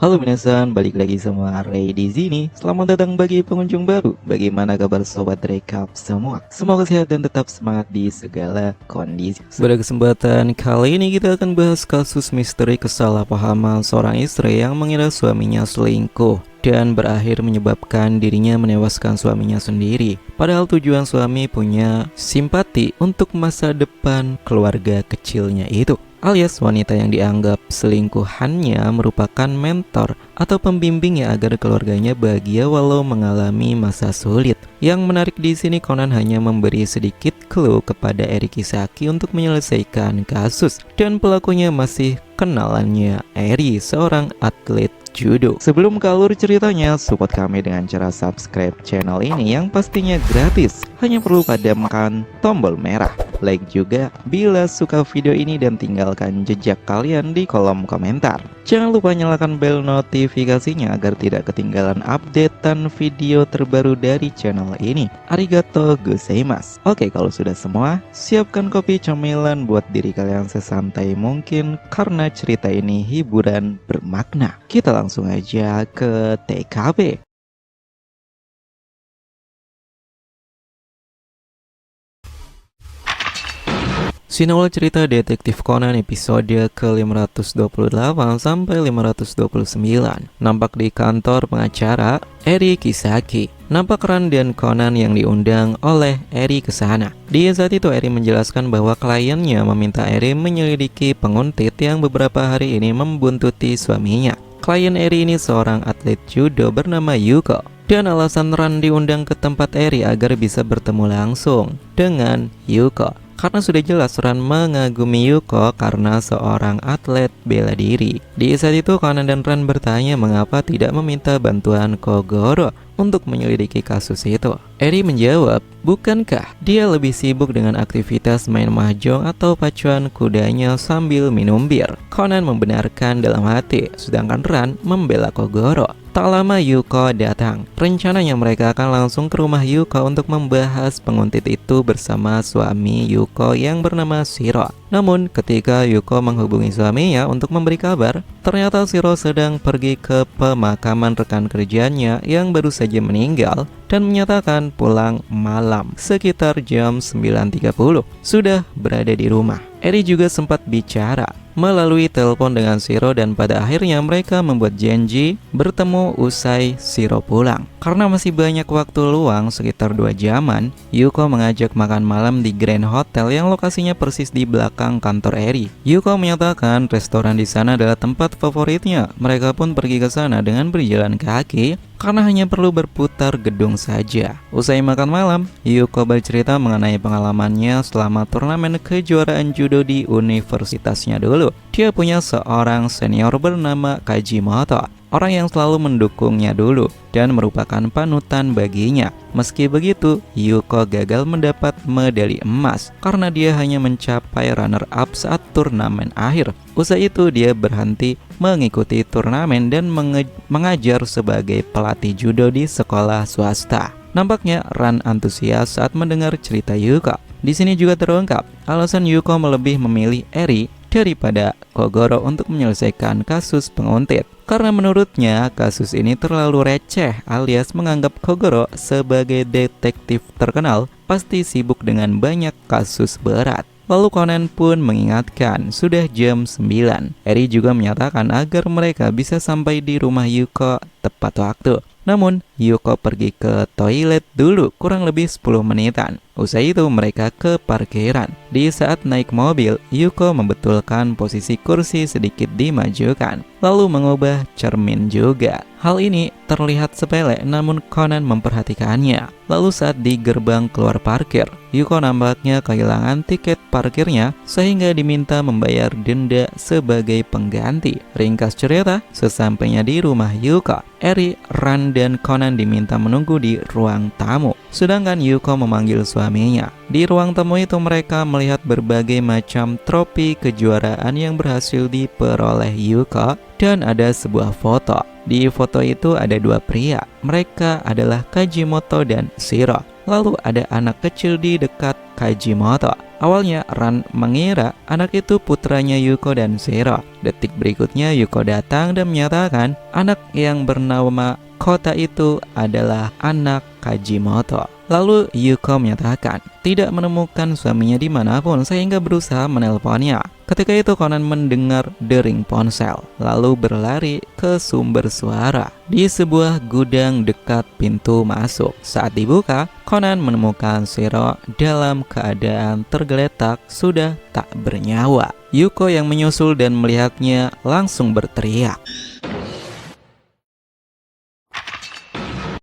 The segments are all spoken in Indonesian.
Halo minasan, balik lagi sama Ray di sini. Selamat datang bagi pengunjung baru. Bagaimana kabar sobat rekap semua? Semoga sehat dan tetap semangat di segala kondisi. Pada kesempatan kali ini kita akan bahas kasus misteri kesalahpahaman seorang istri yang mengira suaminya selingkuh dan berakhir menyebabkan dirinya menewaskan suaminya sendiri. Padahal tujuan suami punya simpati untuk masa depan keluarga kecilnya itu. Alias wanita yang dianggap selingkuhannya merupakan mentor atau pembimbingnya agar keluarganya bahagia walau mengalami masa sulit. Yang menarik di sini Conan hanya memberi sedikit clue kepada Eri Kisaki untuk menyelesaikan kasus, dan pelakunya masih kenalannya Eri, seorang atlet judo. Sebelum ke alur ceritanya, support kami dengan cara subscribe channel ini yang pastinya gratis. Hanya perlu padamkan tombol merah, like juga bila suka video ini, dan tinggalkan jejak kalian di kolom komentar. Jangan lupa nyalakan bel notifikasinya agar tidak ketinggalan updatean video terbaru dari channel ini. Arigato gozaimasu. Oke, kalau sudah semua, siapkan kopi cemilan buat diri kalian sesantai mungkin karena cerita ini hiburan bermakna. Kita langsung aja ke TKP. Sinopsis cerita Detektif Conan episode ke-528 sampai 529. Nampak di kantor pengacara Eri Kisaki. Nampak Ran dan Conan yang diundang oleh Eri ke sana. Di saat itu Eri menjelaskan bahwa kliennya meminta Eri menyelidiki penguntit yang beberapa hari ini membuntuti suaminya. Klien Eri ini seorang atlet judo bernama Yuko. Dan alasan Ran diundang ke tempat Eri agar bisa bertemu langsung dengan Yuko karena sudah jelas Ran mengagumi Yuko karena seorang atlet bela diri. Di saat itu Conan dan Ran bertanya mengapa tidak meminta bantuan Kogoro untuk menyelidiki kasus itu. Eri menjawab, bukankah dia lebih sibuk dengan aktivitas main mahjong atau pacuan kudanya sambil minum bir? Conan membenarkan dalam hati, sedangkan Ran membela Kogoro. Tak lama Yuko datang. Rencananya mereka akan langsung ke rumah Yuko untuk membahas penguntit itu bersama suami Yuko yang bernama Shiro. Namun ketika Yuko menghubungi suaminya untuk memberi kabar, ternyata Shiro sedang pergi ke pemakaman rekan kerjanya yang baru saja meninggal dan menyatakan pulang malam sekitar jam 9.30. Sudah berada di rumah. Eri juga sempat bicara melalui telepon dengan Shiro dan pada akhirnya mereka membuat janji bertemu usai Shiro pulang. Karena masih banyak waktu luang sekitar 2 jaman, Yuko mengajak makan malam di Grand Hotel yang lokasinya persis di belakang kantor Eri. Yuko menyatakan restoran di sana adalah tempat favoritnya. Mereka pun pergi ke sana dengan berjalan kaki karena hanya perlu berputar gedung saja. Usai makan malam, Yuko bercerita mengenai pengalamannya selama turnamen kejuaraan judo di universitasnya dulu. Dia punya seorang senior bernama Kajimoto, orang yang selalu mendukungnya dulu dan merupakan panutan baginya. Meski begitu, Yuko gagal mendapat medali emas karena dia hanya mencapai runner-up saat turnamen akhir. Usai itu dia berhenti mengikuti turnamen dan mengajar sebagai pelatih judo di sekolah swasta. Nampaknya Ran antusias saat mendengar cerita Yuko. Di sini juga terungkap alasan Yuko lebih memilih Eri daripada Kogoro untuk menyelesaikan kasus penguntit. Karena menurutnya kasus ini terlalu receh, alias menganggap Kogoro sebagai detektif terkenal pasti sibuk dengan banyak kasus berat. Lalu Conan pun mengingatkan sudah jam 9. Eri juga menyatakan agar mereka bisa sampai di rumah Yuko tepat waktu. Namun Yuko pergi ke toilet dulu kurang lebih 10 menitan. Usai itu mereka ke parkiran. Di saat naik mobil, Yuko membetulkan posisi kursi sedikit dimajukan, lalu mengubah cermin juga. Hal ini terlihat sepele namun Conan memperhatikannya. Lalu saat di gerbang keluar parkir, Yuko nampaknya kehilangan tiket parkirnya sehingga diminta membayar denda sebagai pengganti. Ringkas cerita, sesampainya di rumah Yuko, Eri, Ran, dan Conan diminta menunggu di ruang tamu. Sedangkan Yuko memanggil suaminya. Di ruang tamu itu mereka melihat berbagai macam trofi kejuaraan yang berhasil diperoleh Yuko dan ada sebuah foto. Di foto itu ada dua pria. Mereka adalah Kajimoto dan Shiro. Lalu ada anak kecil di dekat Kajimoto. Awalnya Ran mengira anak itu putranya Yuko dan Shiro. Detik berikutnya Yuko datang dan menyatakan anak yang bernama Kota itu adalah anak Kajimoto. Lalu Yuko menyatakan tidak menemukan suaminya dimanapun sehingga berusaha menelponnya. Ketika itu Conan mendengar dering ponsel, lalu berlari ke sumber suara di sebuah gudang dekat pintu masuk. Saat dibuka, Conan menemukan Shiro dalam keadaan tergeletak sudah tak bernyawa. Yuko yang menyusul dan melihatnya langsung berteriak.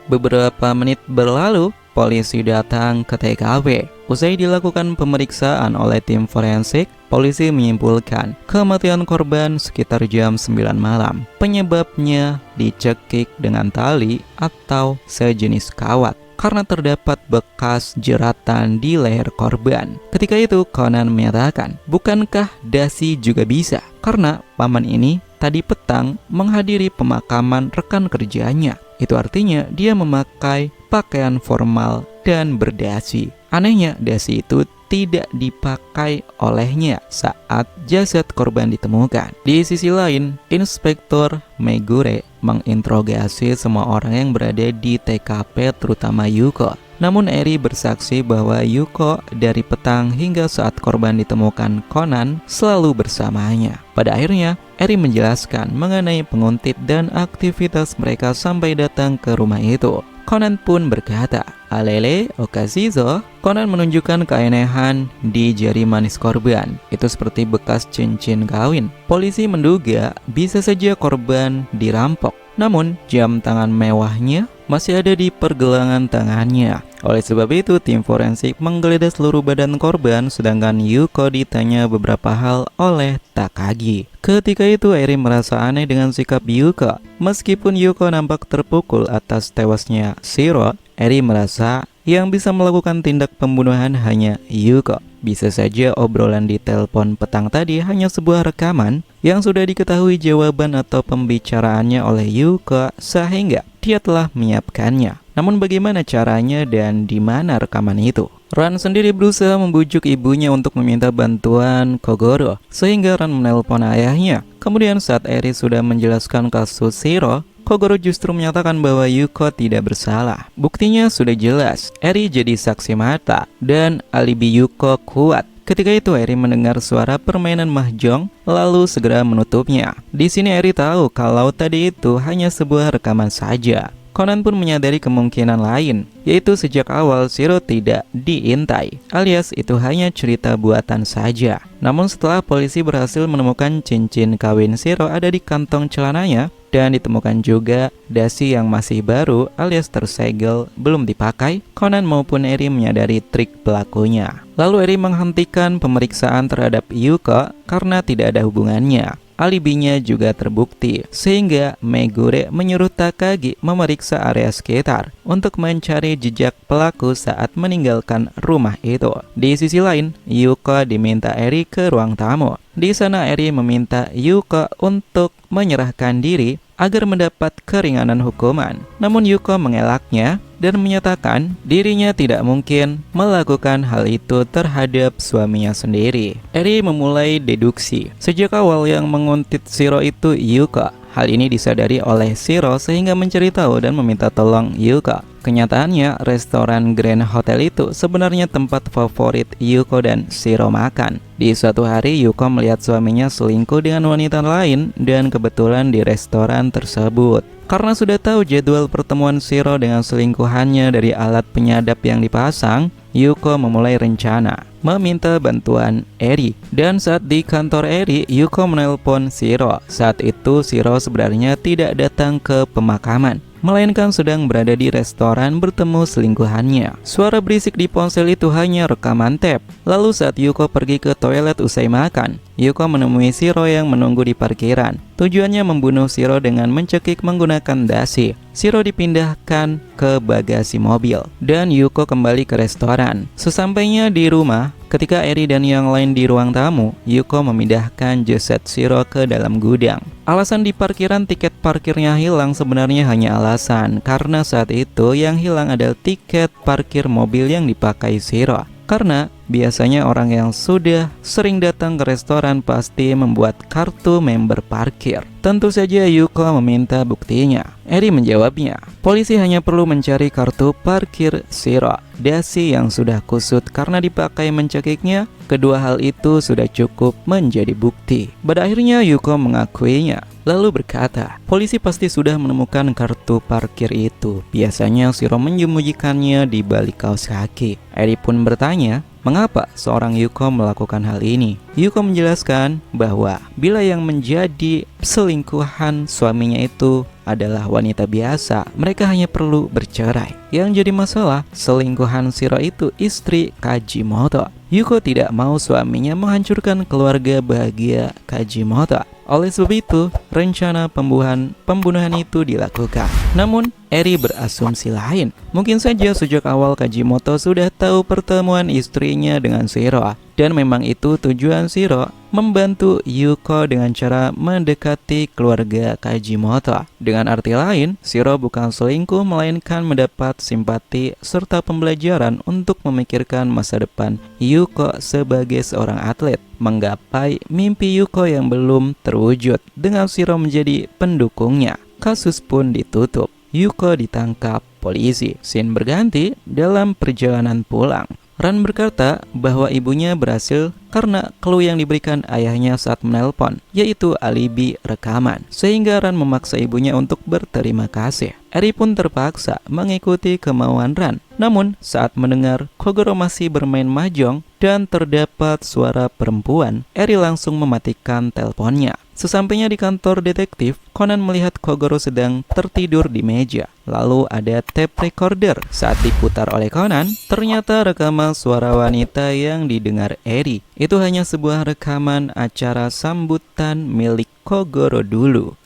Beberapa menit berlalu, polisi datang ke TKP. Usai dilakukan pemeriksaan oleh tim forensik, polisi menyimpulkan kematian korban sekitar jam 9 malam. Penyebabnya dicekik dengan tali atau sejenis kawat karena terdapat bekas jeratan di leher korban. Ketika itu Conan menyatakan, bukankah dasi juga bisa? Karena paman ini tadi petang menghadiri pemakaman rekan kerjanya. Itu artinya dia memakai pakaian formal dan berdasi. Anehnya, dasi itu tidak dipakai olehnya saat jasad korban ditemukan. Di sisi lain, Inspektur Megure menginterogasi semua orang yang berada di TKP terutama Yuko. Namun Eri bersaksi bahwa Yuko dari petang hingga saat korban ditemukan Conan selalu bersamanya. Pada akhirnya, Eri menjelaskan mengenai penguntit dan aktivitas mereka sampai datang ke rumah itu. Conan pun berkata, "Alele, okasizo." Conan menunjukkan keanehan di jari manis korban. Itu seperti bekas cincin kawin. Polisi menduga bisa saja korban dirampok. Namun, jam tangan mewahnya masih ada di pergelangan tangannya. Oleh sebab itu, tim forensik menggeledah seluruh badan korban, sedangkan Yuko ditanya beberapa hal oleh Takagi. Ketika itu, Eri merasa aneh dengan sikap Yuko. Meskipun Yuko nampak terpukul atas tewasnya Shiro, Eri merasa yang bisa melakukan tindak pembunuhan hanya Yuko. Bisa saja obrolan di telepon petang tadi hanya sebuah rekaman yang sudah diketahui jawaban atau pembicaraannya oleh Yuko sehingga dia telah menyiapkannya. Namun bagaimana caranya dan di mana rekaman itu? Ran sendiri berusaha membujuk ibunya untuk meminta bantuan Kogoro sehingga Ran menelpon ayahnya. Kemudian saat Eri sudah menjelaskan kasus Shiro, Kogoro justru menyatakan bahwa Yuko tidak bersalah. Buktinya sudah jelas, Eri jadi saksi mata dan alibi Yuko kuat. Ketika itu Eri mendengar suara permainan mahjong lalu segera menutupnya. Di sini Eri tahu kalau tadi itu hanya sebuah rekaman saja. Conan pun menyadari kemungkinan lain, yaitu sejak awal Shiro tidak diintai, alias itu hanya cerita buatan saja. Namun setelah polisi berhasil menemukan cincin kawin Shiro ada di kantong celananya, dan ditemukan juga dasi yang masih baru alias tersegel belum dipakai, Conan maupun Eri menyadari trik pelakunya. Lalu Eri menghentikan pemeriksaan terhadap Yuko karena tidak ada hubungannya. Alibinya juga terbukti, sehingga Megure menyuruh Takagi memeriksa area sekitar untuk mencari jejak pelaku saat meninggalkan rumah itu. Di sisi lain, Yuko diminta Eri ke ruang tamu. Di sana Eri meminta Yuko untuk menyerahkan diri agar mendapat keringanan hukuman. Namun Yuko mengelaknya dan menyatakan dirinya tidak mungkin melakukan hal itu terhadap suaminya sendiri. Eri memulai deduksi. Sejak awal yang menguntit Shiro itu Yuko. Hal ini disadari oleh Shiro sehingga mencari tahu dan meminta tolong Yuko. Kenyataannya, restoran Grand Hotel itu sebenarnya tempat favorit Yuko dan Shiro makan. Di suatu hari, Yuko melihat suaminya selingkuh dengan wanita lain dan kebetulan di restoran tersebut. Karena sudah tahu jadwal pertemuan Shiro dengan selingkuhannya dari alat penyadap yang dipasang, Yuko memulai rencana meminta bantuan Eri. Dan saat di kantor Eri, Yuko menelpon Shiro. Saat itu Shiro sebenarnya tidak datang ke pemakaman, melainkan sedang berada di restoran bertemu selingkuhannya. Suara berisik di ponsel itu hanya rekaman tape. Lalu saat Yuko pergi ke toilet usai makan, Yuko menemui Shiro yang menunggu di parkiran. Tujuannya membunuh Shiro dengan mencekik menggunakan dasi. Shiro dipindahkan ke bagasi mobil dan Yuko kembali ke restoran. Sesampainya di rumah, ketika Eri dan yang lain di ruang tamu, Yuko memindahkan jasad Shiro ke dalam gudang. Alasan di parkiran tiket parkirnya hilang sebenarnya hanya alasan, karena saat itu yang hilang adalah tiket parkir mobil yang dipakai Shiro. Karena biasanya orang yang sudah sering datang ke restoran pasti membuat kartu member parkir. Tentu saja Yuko meminta buktinya. Eri menjawabnya, polisi hanya perlu mencari kartu parkir Shiro, dasi yang sudah kusut karena dipakai mencekiknya. Kedua hal itu sudah cukup menjadi bukti. Pada akhirnya Yuko mengakuinya, lalu berkata, polisi pasti sudah menemukan kartu parkir itu. Biasanya Shiro menyembunyikannya di balik kaos kaki. Eri pun bertanya, mengapa seorang Yuko melakukan hal ini? Yuko menjelaskan bahwa bila yang menjadi selingkuhan suaminya itu adalah wanita biasa, mereka hanya perlu bercerai. Yang jadi masalah, selingkuhan Shiro itu istri Kajimoto. Yuko tidak mau suaminya menghancurkan keluarga bahagia Kajimoto. Oleh sebab itu, rencana pembunuhan itu dilakukan. Namun, Eri berasumsi lain. Mungkin saja sejak awal Kajimoto sudah tahu pertemuan istrinya dengan Shiro. Dan memang itu tujuan Shiro, membantu Yuko dengan cara mendekati keluarga Kajimoto. Dengan arti lain, Shiro bukan selingkuh melainkan mendapat simpati serta pembelajaran untuk memikirkan masa depan Yuko sebagai seorang atlet, menggapai mimpi Yuko yang belum terwujud dengan Shiro menjadi pendukungnya. Kasus pun ditutup. Yuko ditangkap polisi. Scene berganti dalam perjalanan pulang. Ran berkata bahwa ibunya berhasil karena clue yang diberikan ayahnya saat menelpon, yaitu alibi rekaman, sehingga Ran memaksa ibunya untuk berterima kasih. Eri pun terpaksa mengikuti kemauan Ran. Namun saat mendengar Kogoro masih bermain mahjong dan terdapat suara perempuan, Eri langsung mematikan teleponnya. Sesampainya di kantor detektif, Conan melihat Kogoro sedang tertidur di meja. Lalu ada tape recorder. Saat diputar oleh Conan, ternyata rekaman suara wanita yang didengar Eri. Itu hanya sebuah rekaman acara sambutan milik Kogoro dulu.